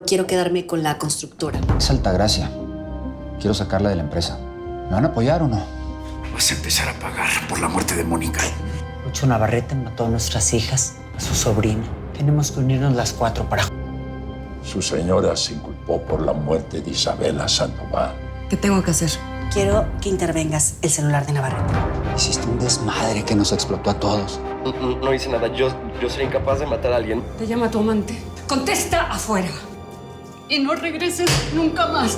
Quiero quedarme con la constructora. Es Altagracia. Quiero sacarla de la empresa. ¿Me van a apoyar o no? Vas a empezar a pagar por la muerte de Mónica. Lucho Navarrete mató a nuestras hijas, a su sobrina. Tenemos que unirnos las cuatro para... Su señora se inculpó por la muerte de Isabela Sandoval. ¿Qué tengo que hacer? Quiero que intervengas el celular de Navarrete. Hiciste un desmadre que nos explotó a todos. No hice nada. Yo sería incapaz de matar a alguien. Te llama tu amante. Contesta afuera. Y no regreses nunca más.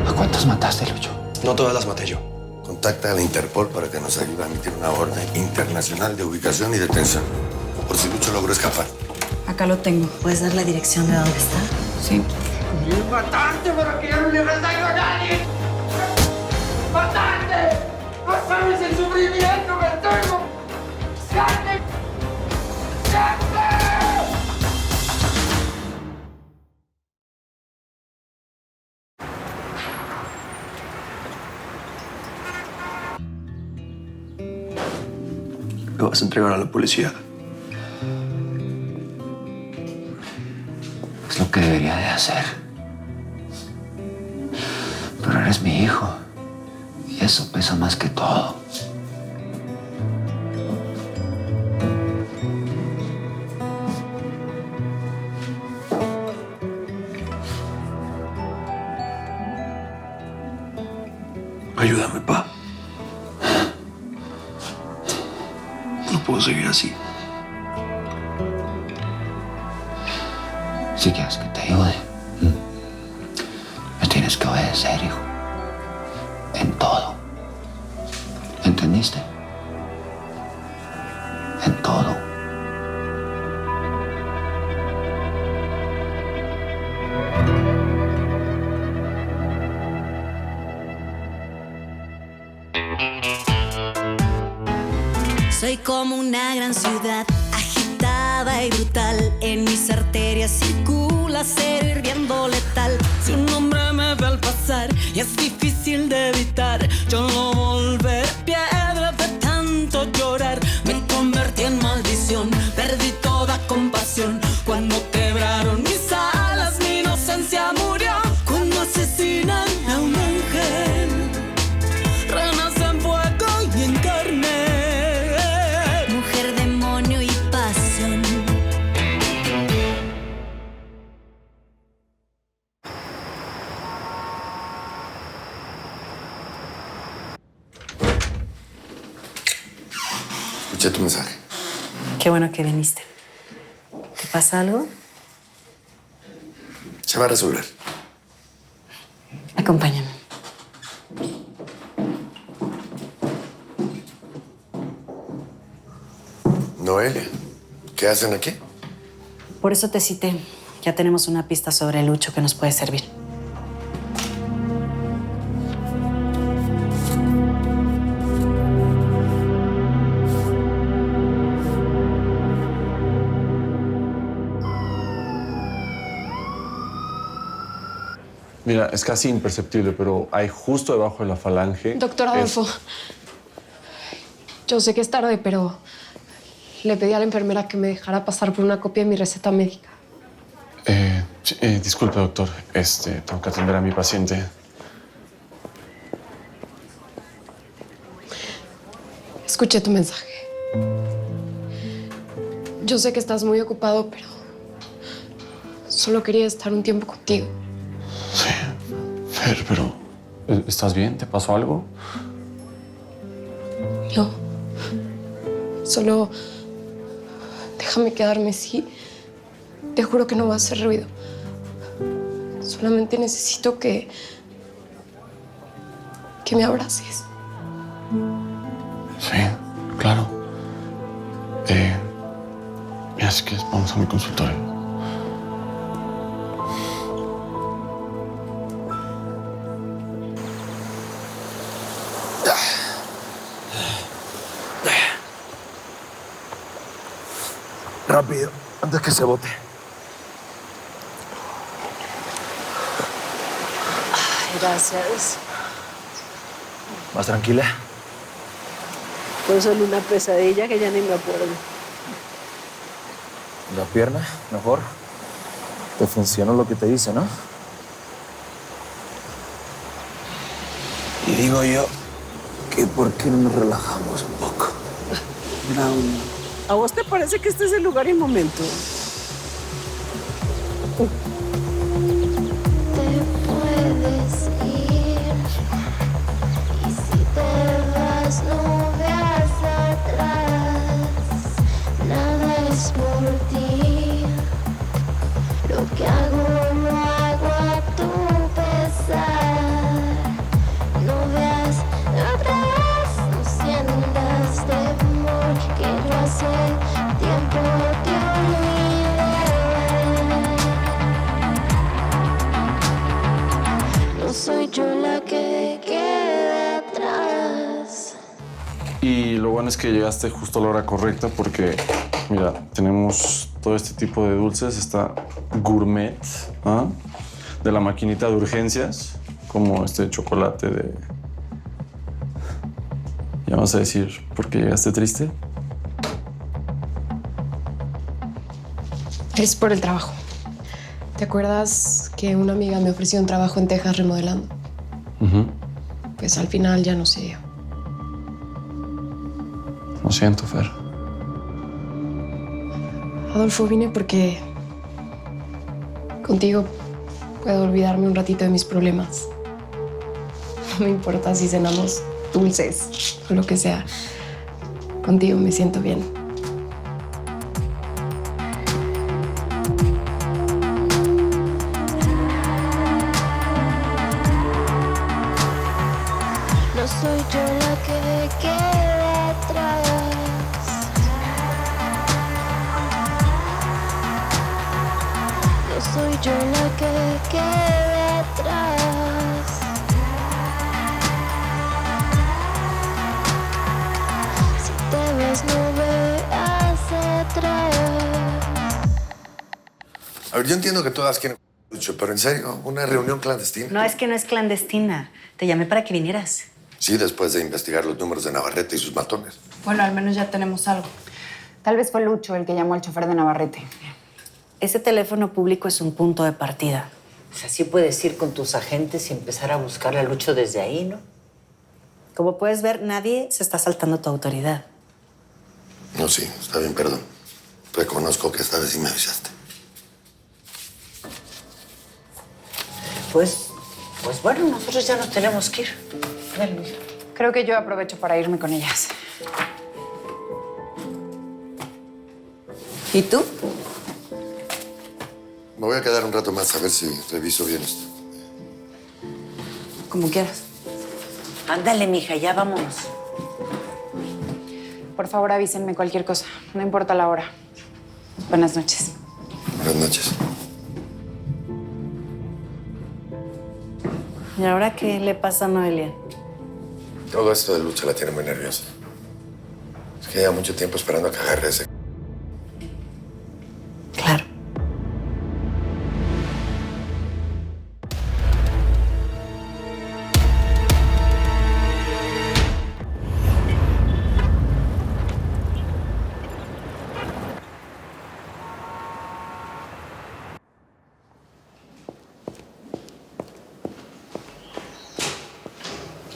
¿A cuántos mataste, Lucho? No todas las maté yo. Contacta a la Interpol para que nos ayude a emitir una orden internacional de ubicación y detención. Por si Lucho logró escapar. Acá lo tengo. ¿Puedes dar la dirección de dónde está? Sí. ¡Matarte para que ya no le hagas daño a nadie! ¡Matarte! ¡No sabes el sufrimiento que tengo! ¡Sante! ¡Sante! Lo vas a entregar a la policía. Es lo que debería de hacer. Pero eres mi hijo. Y eso pesa más que todo. Ayúdame, pa. No puedo seguir así. Si quieres que te ayude, me tienes que obedecer, hijo. En todo. ¿Entendiste? En todo. Soy como una gran ciudad, agitada y brutal. En mis arterias circula acero hirviendo letal. Si un hombre me ve al pasar y es difícil de evitar, yo no volveré piedra de tanto llorar. Me convertí en maldición, perdí toda compasión. Cuando quebraron mis alas, mi inocencia murió. Cuando asesinan a una mujer, renace en fuego y en carne. Mujer, demonio y pasión. Escuché tu mensaje. Qué bueno que viniste. ¿Te pasa algo? Se va a resolver. Acompáñame. Noelia, ¿qué hacen aquí? Por eso te cité. Ya tenemos una pista sobre Lucho que nos puede servir. Mira, es casi imperceptible, pero hay justo debajo de la falange... Doctor Adolfo, yo sé que es tarde, pero le pedí a la enfermera que me dejara pasar por una copia de mi receta médica. Disculpe, doctor. Tengo que atender a mi paciente. Escuché tu mensaje. Yo sé que estás muy ocupado, pero solo quería estar un tiempo contigo. Sí, Fer, pero... ¿Estás bien? ¿Te pasó algo? No. Solo déjame quedarme, sí. Te juro que no va a hacer ruido. Solamente necesito que me abraces. Sí, claro. Mira, es que vamos a mi consultorio. Rápido, antes que se bote. Ay, gracias. ¿Más tranquila? Fue solo una pesadilla que ya ni me acuerdo. ¿La pierna? ¿Mejor? Te funciona lo que te dice, ¿no? Y digo yo que ¿por qué no nos relajamos un poco? Brownie, ¿a vos te parece que este es el lugar y momento? No veas atrás, nada es por ti. Lo que hago lo hago a tu pesar. No veas atrás, no sientas temor, que yo hace tiempo te olvidé. No soy yo la que queda atrás. Y lo bueno es que llegaste justo a la hora correcta porque, mira, tenemos todo este tipo de dulces. Está gourmet, ¿ah? De la maquinita de urgencias, como este chocolate de... ¿Ya vas a decir por qué llegaste triste? Es por el trabajo. ¿Te acuerdas que una amiga me ofreció un trabajo en Texas remodelando? Pues al final ya no se dio. Lo siento, Fer. Adolfo, vine porque contigo puedo olvidarme un ratito de mis problemas. No me importa si cenamos dulces o lo que sea. Contigo me siento bien. No soy yo la que queda atrás. No soy yo la que queda atrás. Si te ves, no veas atrás. A ver, yo entiendo que todas quieren Lucho, pero en serio, una reunión clandestina. No, es que no es clandestina. Te llamé para que vinieras. Sí, después de investigar los números de Navarrete y sus matones. Bueno, al menos ya tenemos algo. Tal vez fue Lucho el que llamó al chofer de Navarrete. Ese teléfono público es un punto de partida. O sea, sí puedes ir con tus agentes y empezar a buscar a Lucho desde ahí, ¿no? Como puedes ver, nadie se está saltando tu autoridad. No, sí, está bien, perdón. Reconozco que esta vez sí me avisaste. Pues bueno, nosotros ya nos tenemos que ir. Ven, mija. Creo que yo aprovecho para irme con ellas. ¿Y tú? Me voy a quedar un rato más a ver si reviso bien esto. Como quieras. Ándale, mija, ya vámonos. Por favor, avísenme cualquier cosa. No importa la hora. Buenas noches. Buenas noches. ¿Y ahora qué le pasa a Noelia? Todo esto de Lucha la tiene muy nerviosa. Es que lleva mucho tiempo esperando a que agarre ese. Claro.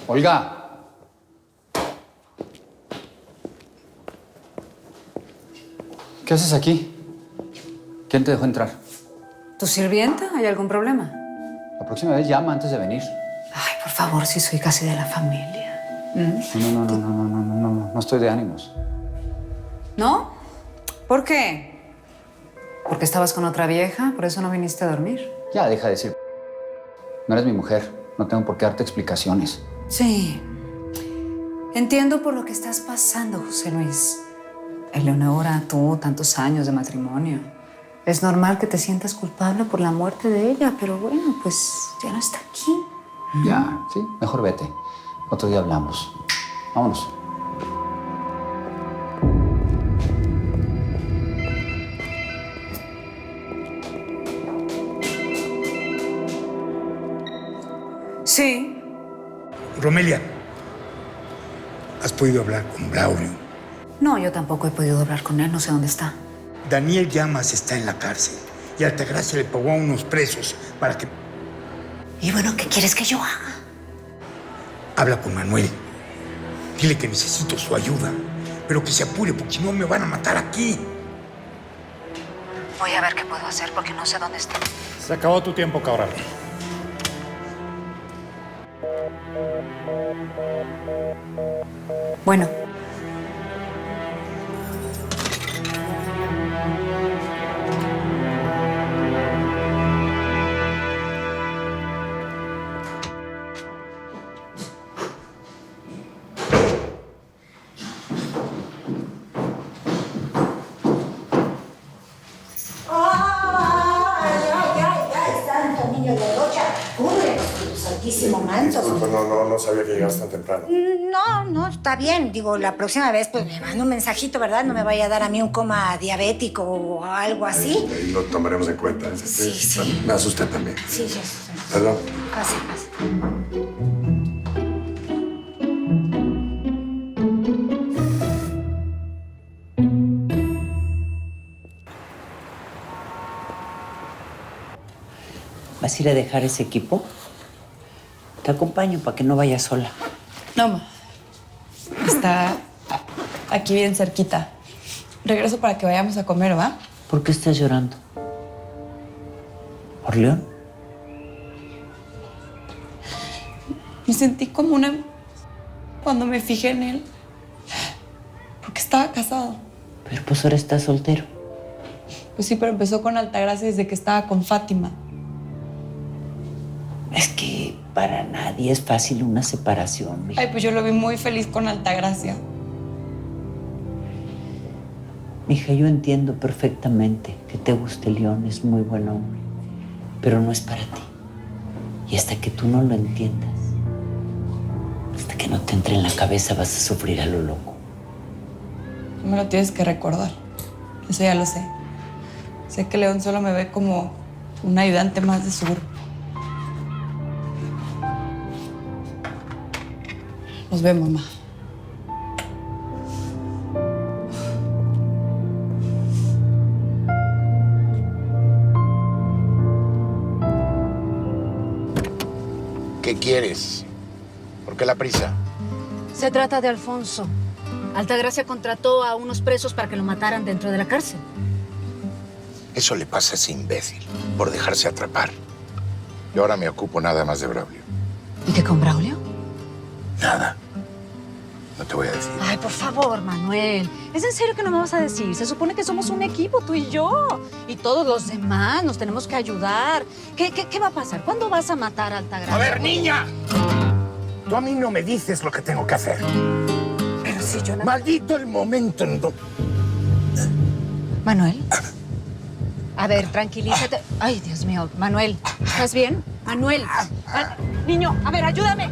Olga. ¿Qué haces aquí? ¿Quién te dejó entrar? ¿Tu sirvienta? ¿Hay algún problema? La próxima vez llama antes de venir. Ay, por favor, si soy casi de la familia. No estoy de ánimos. ¿No? ¿Por qué? ¿Porque estabas con otra vieja? ¿Por eso no viniste a dormir? Ya, deja de decir. No eres mi mujer. No tengo por qué darte explicaciones. Sí. Entiendo por lo que estás pasando, José Luis. Eleonora, tú, tantos años de matrimonio. Es normal que te sientas culpable por la muerte de ella, pero bueno, pues ya no está aquí. Ya, sí, mejor vete. Otro día hablamos. Vámonos. Sí. Romelia, ¿has podido hablar con Braulio? No, yo tampoco he podido hablar con él, no sé dónde está. Daniel Llamas está en la cárcel y Altagracia le pagó a unos presos para que... Y bueno, ¿qué quieres que yo haga? Habla con Manuel. Dile que necesito su ayuda, pero que se apure porque si no me van a matar aquí. Voy a ver qué puedo hacer porque no sé dónde está. Se acabó tu tiempo, cabrón. Bueno. Manto. No sabía que llegas tan temprano. No, está bien. Digo, la próxima vez pues me manda un mensajito, ¿verdad? No me vaya a dar a mí un coma diabético o algo así. Ahí lo tomaremos en cuenta. Sí. Me asusté también. Sí, ya asusté. Perdón. Pase. ¿Vas a ir a dejar ese equipo? Te acompaño para que no vayas sola. No, ma. Está aquí bien cerquita. Regreso para que vayamos a comer, ¿va? ¿Por qué estás llorando? ¿Por León? Me sentí como una... cuando me fijé en él. Porque estaba casado. Pero pues ahora estás soltero. Pues sí, pero empezó con Altagracia desde que estaba con Fátima. Es que para nadie es fácil una separación, mija. Ay, pues yo lo vi muy feliz con Altagracia. Mija, yo entiendo perfectamente que te guste León, es muy buen hombre, pero no es para ti. Y hasta que tú no lo entiendas, hasta que no te entre en la cabeza, vas a sufrir a lo loco. No me lo tienes que recordar. Eso ya lo sé. Sé que León solo me ve como un ayudante más de su grupo. Nos vemos, mamá. ¿Qué quieres? ¿Por qué la prisa? Se trata de Alfonso. Altagracia contrató a unos presos para que lo mataran dentro de la cárcel. Eso le pasa a ese imbécil por dejarse atrapar. Yo ahora me ocupo nada más de Braulio. ¿Y qué con Braulio? Nada. No te voy a decir. Ay, por favor, Manuel. ¿Es en serio que no me vas a decir? Se supone que somos un equipo, tú y yo. Y todos los demás nos tenemos que ayudar. ¿Qué va a pasar? ¿Cuándo vas a matar a Altagracia? A ver, niña. Tú a mí no me dices lo que tengo que hacer. Pero si yo no... Maldito el momento en donde... Manuel. A ver, tranquilízate. Ay, Dios mío. Manuel, ¿estás bien? Manuel. Niño, a ver, ayúdame.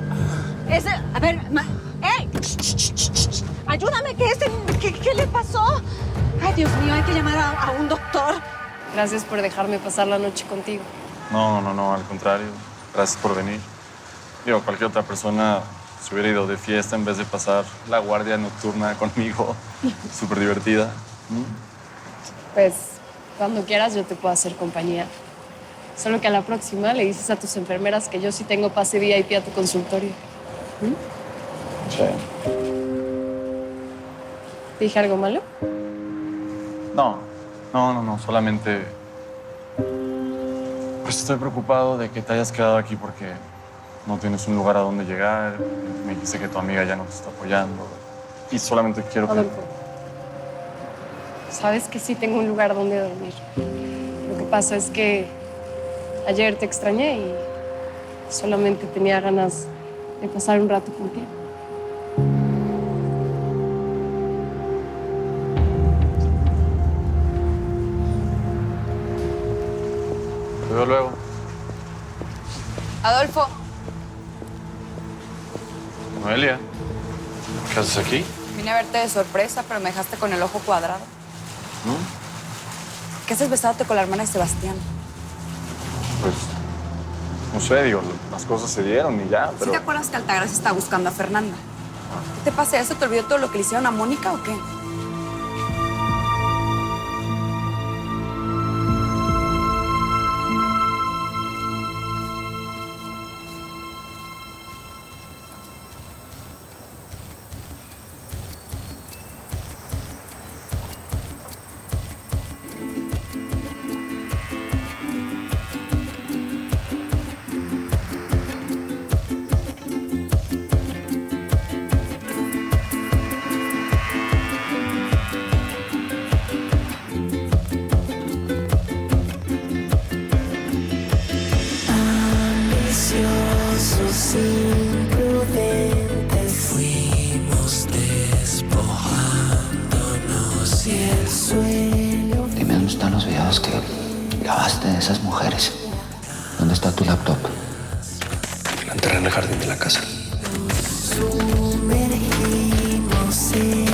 A ver, ¡ey! Ayúdame, ¿qué le pasó? Ay, Dios mío, hay que llamar a un doctor. Gracias por dejarme pasar la noche contigo. No, al contrario. Gracias por venir. Digo, cualquier otra persona se hubiera ido de fiesta en vez de pasar la guardia nocturna conmigo. Súper divertida. Pues, cuando quieras yo te puedo hacer compañía. Solo que a la próxima le dices a tus enfermeras que yo sí tengo pase VIP a tu consultorio. Sí. ¿Te dije algo malo? No. Solamente... Pues estoy preocupado de que te hayas quedado aquí porque no tienes un lugar a donde llegar. Me dijiste que tu amiga ya no te está apoyando. Y solamente quiero que... Adolfo, sabes que sí tengo un lugar donde dormir. Lo que pasa es que ayer te extrañé y solamente tenía ganas de pasar un rato contigo. Te veo luego. Adolfo. Noelia, ¿qué haces aquí? Vine a verte de sorpresa, pero me dejaste con el ojo cuadrado. ¿Qué haces besándote con la hermana de Sebastián? Pues, no sé, digo, las cosas se dieron y ya, pero... ¿Sí te acuerdas que Altagracia está buscando a Fernanda? ¿Qué te pasa? ¿Ya se te olvidó todo lo que le hicieron a Mónica o qué? Dime dónde están los videos que grabaste de esas mujeres. ¿Dónde está tu laptop? La enterré en el jardín de la casa. Sumergimos en